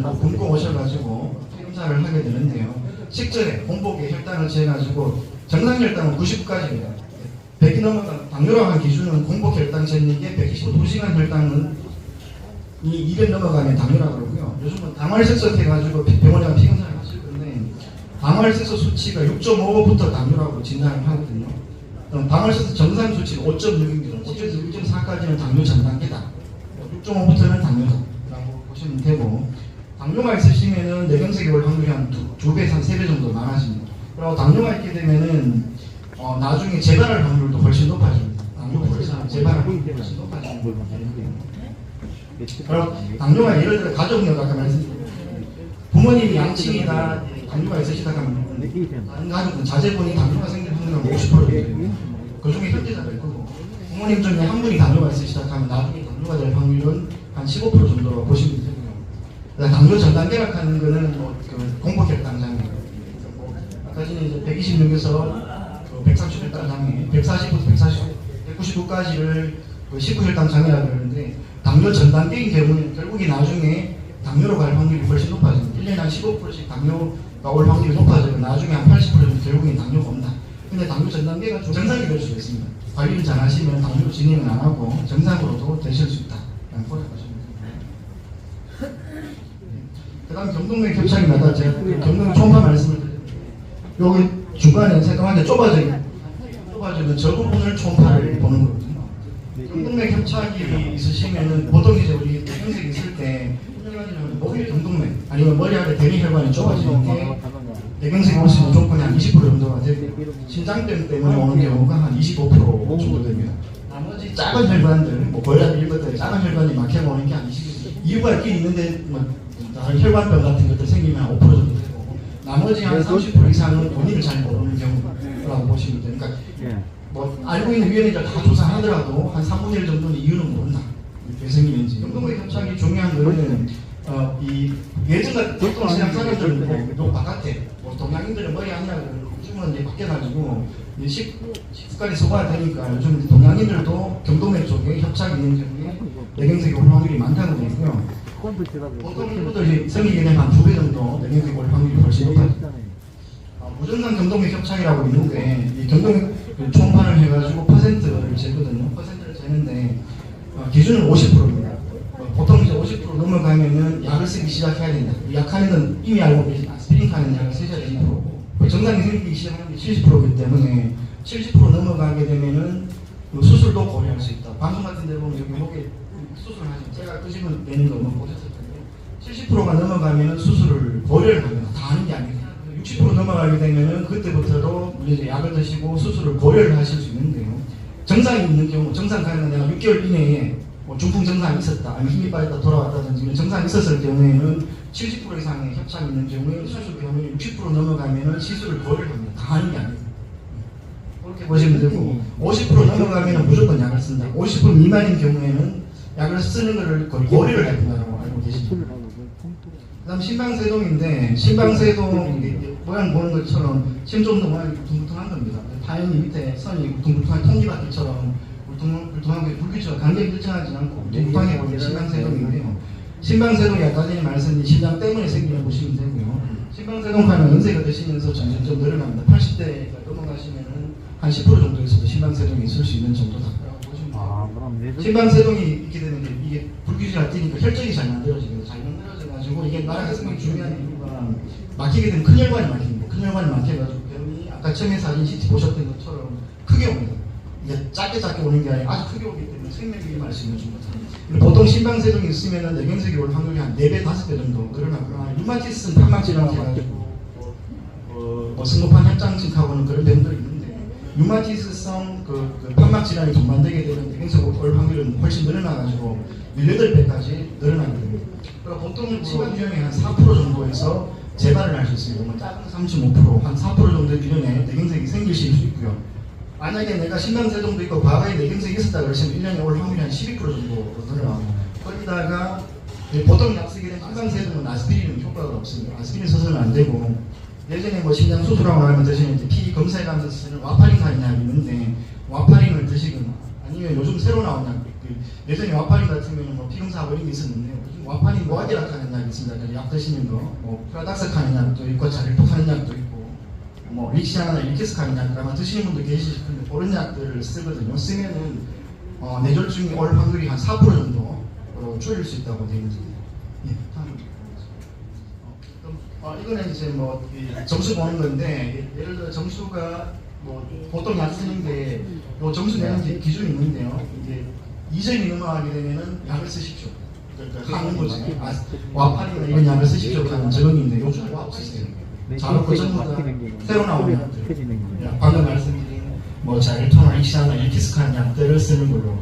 혈당을 굶고 오셔가지고 검사를 하게 되는데요. 식전에 공복에 혈당을 재가지고 정상 혈당은 90까지입니다. 100이 넘어간 당뇨라고 한 기준은 공복 혈당 재는 게 125, 2시간 혈당은 이 200 넘어가면 당뇨라고 그러고요. 요즘은 당활색소 해가지고 병원에 가서 피검사를 하실 건데 당활색소 수치가 6.5부터 당뇨라고 진단을 하거든요. 당활색소 정상 수치는 5.6입니다. 5.6, 6.4까지는 당뇨 전 단계다. 6.5부터는 당뇨다라고 보시면 되고, 당뇨가 있으시면은 뇌경색이 올 확률이 한 2배에서 한 3배 정도 많아집니다. 그리고 당뇨가 있게 되면은 나중에 재발할 확률도 훨씬 높아집니다. 당뇨가 재발할 확률이 훨씬 높아집니다. 그리고 당뇨가 예를 들어 가족력 아까 말씀드린 부모님이 양친이나 당뇨가 있으시다가 다른 가족은 자제분이 당뇨가 생길 확률은 50%입니다. 그 중에 현재자가 있고, 부모님 중에 한 분이 당뇨가 있으시다 하면 나중에 당뇨가 될 확률은 한 15% 정도로 보시면 되고요. 당뇨 전 단계라고 하는 거는 공복혈당 장애, 아까 전에 이제 126에서 130혈당 장애, 140부터 199까지를 19혈당 장애라고 그러는데, 당뇨 전 단계인 경우는 결국에 나중에 당뇨로 갈 확률이 훨씬 높아집니다. 1년에 한 15%씩 당뇨가 올 확률이 높아지고 나중에 한 80% 정도 결국엔 당뇨가 온다. 근데 당뇨 전 단계가 정상이 될 수가 있습니다. 관리를 잘 하시면 당뇨 진행은 안 하고 정상으로도 되실 수 있다. 고려하시면 됩니다. 그 다음 경동맥 협착입니다. 제가 경동맥 초음파 말씀을 드릴게요. 여기 중간에 새까맣게 좁아지면 저 부분을 초음파를 보는 거거든요. 경동맥 협착이 있으시면은 보통 이제 우리 뇌경색 있을 때 목의 경동맥 아니면 머리 아래 대리혈관이 좁아지는 게 뇌경색이 올 수 있는 조건이 한 20% 정도가 되고, 심장병 때문에 오는 경우가 한 25% 정도 됩니다. 나머지 작은 혈관들, 뭐 고혈압 이런 것들 작은 혈관이 막혀가 오는 게 한 20%. 이유가 있긴 있는데 혈관병 같은 것들 생기면 한 5% 정도 되고, 나머지 한 30% 이상은 본인을 잘 모르는 경우라고 보시면 됩니다. 그러니까 뭐 알고 있는 위원회가 다 조사하더라도 한 3분의 1 정도는 이유는 모른다. 왜 생기는지. 경동맥 협착이 중요한 거는 이 예전 같은 보통 시장 사람들은 뭐 바깥에 동양인들은 머리 아니라 요즘은 이제 바뀌어가지고 식습관이 소화되니까 요즘 동양인들도 경동맥 쪽에 협착이 있는 경우에 뇌경색이 올 확률이 많다고 되어 있고요. 보통 인구들이 생기게 되면 한 2배 정도 뇌경색이 올 확률이 훨씬 높아집니다. 무증상 경동맥 협착이라고 있는데, 이 경동맥 초음파를 해가지고 퍼센트를 재거든요. 퍼센트를 재는데 기준은 50%입니다. 보통 이제 50% 넘어가면은 약을 쓰기 시작해야 된다. 약하는 건 이미 알고 계신 아스피린 하는 약을 쓰셔야 되는 거고, 정상이 생기기 시작하는 게 70%이기 때문에 70% 넘어가게 되면은 수술도 고려할 수 있다. 방송 같은 데 보면 여기 목에 수술하시면 제가 끄집어 내는 거 보셨을 텐데, 70%가 넘어가면은 수술을 고려를 합니다. 다 하는 게 아니에요. 60% 넘어가게 되면은 그때부터도 이제 약을 드시고 수술을 고려를 하실 수 있는데요. 정상이 있는 경우, 정상 가면 내가 6개월 이내에 중풍 증상이 있었다, 아니면 힘이 빠졌다 돌아왔다든지 증상이 있었을 경우에는 70% 이상의 협착이 있는 경우에 수술 경우에 60% 넘어가면은 시술을 고려를 합니다. 다 하는 게 아니에요. 그렇게 보시면 되고, 50% 넘어가면은 무조건 약을 쓴다. 50% 미만인 경우에는 약을 쓰는 것을 거의 고려를 해준다고 알고 계십니다. 그 다음 심방세동인데, 심방세동 모양 보는 것처럼 심좀더 모양이 둥둥한 겁니다. 타인이 밑에 선이 둥둥한 톱니바퀴처럼 울퉁하게 불규칙한 간격이 일정하지 않고 둥둥하게 보이는 심방세동인데요. 심방세동이 아까 전에 말씀드린 심장 때문에 생기는 보시면 되고요. 심방세동파는 연세가 드시면서 점점 늘어납니다. 80대가 넘어가시면은 한 10% 정도에서도 심방세동이 있을 수 있는 정도다라고 보시면 돼요. 심방세동이 있게 되면 이게 불규칙하게 뛰니까 혈전이 잘 만들어집니다. 잘 만들어져가지고 이게 나라에서 중요한 이유가 막히게 되면 큰 혈관이 막힙니다. 큰 혈관이 막혀가지고 병이 아까 처음에 사진 CT 보셨던 것처럼 크게 옵니다. 이게 짧게 오는 게 아니라 아주 크게 오기 때문에 생명이 임할 수 있는 정도다. 보통 심방세동이 있으면 뇌경색이 올 확률이 한 4배, 5배 정도 늘어나고요. 류마티스는 판막질환 해가지고 뭐 승모판 협장증하고는 그런 병들이 있는데, 류마티스성 판막 질환이 동반되게 되면 뇌경색 올 확률은 훨씬 늘어나가지고 18배까지 늘어나게 됩니다. 그리고 보통 치관 유형의 한 4% 정도에서 재발을 할 수 있습니다. 뭐 작은 3.5%, 한 4% 정도의 유형에 뇌경색이 생길 수 있고요. 만약에 내가 심방세동도 있고 과거에 뇌경색이 있었다 그러시면 1년에 올 확률이 한 12% 정도 늘어나고, 거기다가 보통 약 쓰게 되면 심방세동은 아스피린은 효과가 없습니다. 아스피린 써서는 안 되고, 예전에 뭐 심장 수술하고 나면 드시는 피 검사해가면서 쓰는 와파린 같은 약이 있는데 와파린을 드시거나 아니면 요즘 새로 나온 약 예전에 와파린 같은 경우는 뭐 피검사 어린 게 있었는데 요즘 와파린 모아디락 하는 약이 있습니다. 그 약 드시는 거, 뭐 프라닥스 하는 약도 있고 자릴톡 하는 약도 있고 뭐 릭시아나 일키스 하는 약 아마 드시는 분도 계실 텐데 그런 약들을 쓰거든요. 쓰면은 뇌졸중이 올 확률이 한 4% 정도 줄일 수 있다고 되어 있습니다. 예, 다음. 이거는 이제 뭐 점수 보는 건데 예를 들어 점수가 뭐 보통 약 쓰는 게 요 점수 내는 게 기준이 있는데요. 이게 2점이 넘어가게 되면은 약을 쓰십시오. 그러니까 하는 거지. 와파린이나 이런 약을 쓰십시오 하는 적용인데 요즘에 와 없으세요. 자로 그 전부 다 새로 나온 약들. 방금 말씀드린 뭐 자일토나 익시아나 일키스칸 약들을 쓰는 걸로